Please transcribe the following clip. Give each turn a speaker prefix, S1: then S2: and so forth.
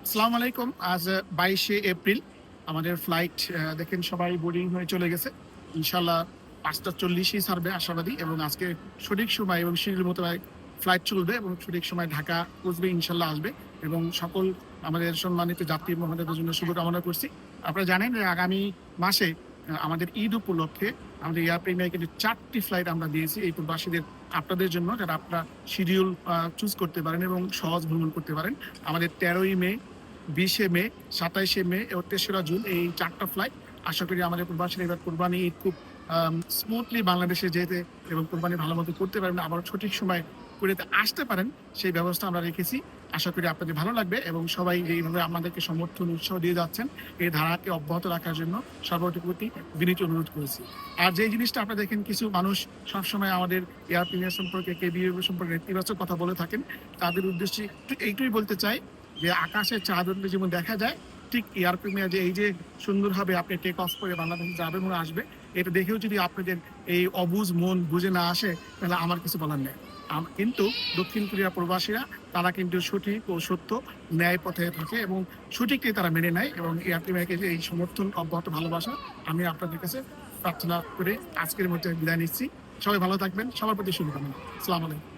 S1: আসসালামু আলাইকুম। আজ ২২শে এপ্রিল আমাদের ফ্লাইট দেখেন সবাই বোর্ডিং হয়ে চলে গেছে। ইনশাআল্লাহ ৫টা ৪০ ছাড়বে আশাবাদী এবং আজকে সঠিক সময় এবং শিডিউল মোতাবেক ফ্লাইট চলবে এবং সঠিক সময় ঢাকা পৌঁছবে, ইনশাআল্লাহ আসবে এবং সকল আমাদের সম্মানিত যাত্রী মহোদয়দের জন্য শুভকামনা করছি। আপনারা জানেন যে আগামী মাসে আমাদের ঈদ উপলক্ষে আমাদের এয়ার প্রিমিয়ার কিন্তু ৪টি ফ্লাইট আমরা দিয়েছি এই প্রবাসীদের আপনাদের জন্য, যারা আপনারা শিডিউল চুজ করতে পারেন এবং সহজ ভ্রমণ করতে পারেন। আমাদের ১৩ই মে, ২০শে মে, ২৭শে মে এবং ৩রা জুন এই ৪টা ফ্লাইট। আশা করি আমাদের প্রবাসীরা এবার কোরবানি ঈদ খুব স্মুথলি বাংলাদেশে যেতে এবং কোরবানি ভালো মতো করতে পারবেন, আবার সঠিক সময় কুয়েতে আসতে পারেন, সেই ব্যবস্থা আমরা রেখেছি। আশা করি আপনাদের ভালো লাগবে এবং সবাই এইভাবে আমাদেরকে সমর্থন উৎসাহ দিয়ে যাচ্ছেন। এই ধারাকে অব্যাহত রাখার জন্য সর্বপ্রতি বিনীত অনুরোধ করেছি। আর যে জিনিসটা আপনারা দেখেন, কিছু মানুষ সবসময় আমাদের এয়ার প্রিমিয়ার সম্পর্কে, কেবিএম সম্পর্কে নেতিবাচক কথা বলে থাকেন। তাদের উদ্দেশ্যে একটু এইটুই বলতে চাই যে আকাশে চাঁদ উঠলে যেমন দেখা যায়, ঠিক এয়ার প্রিমিয়ার যে এই যে সুন্দরভাবে আপনি টেক অফ করে বাংলাদেশে যাবেন এবং আসবে, এটা দেখেও যদি আপনাদের এই অবুঝ মন বুঝে না আসে, তাহলে আমার কিছু বলার নেই। কিন্তু দক্ষিণ কোরিয়া প্রবাসীরা তারা কিন্তু সঠিক ও সত্য ন্যায় পথে থাকে এবং সঠিকটাই তারা মেনে নেয় এবং এয়ার প্রিমিয়ারকে যে এই সমর্থন, অব্যাহত ভালোবাসা আমি আপনাদের কাছে প্রার্থনা করে আজকের মধ্যে বিদায় নিচ্ছি। সবাই ভালো থাকবেন, সবার প্রতি শুভকামনা। আসসালামু আলাইকুম।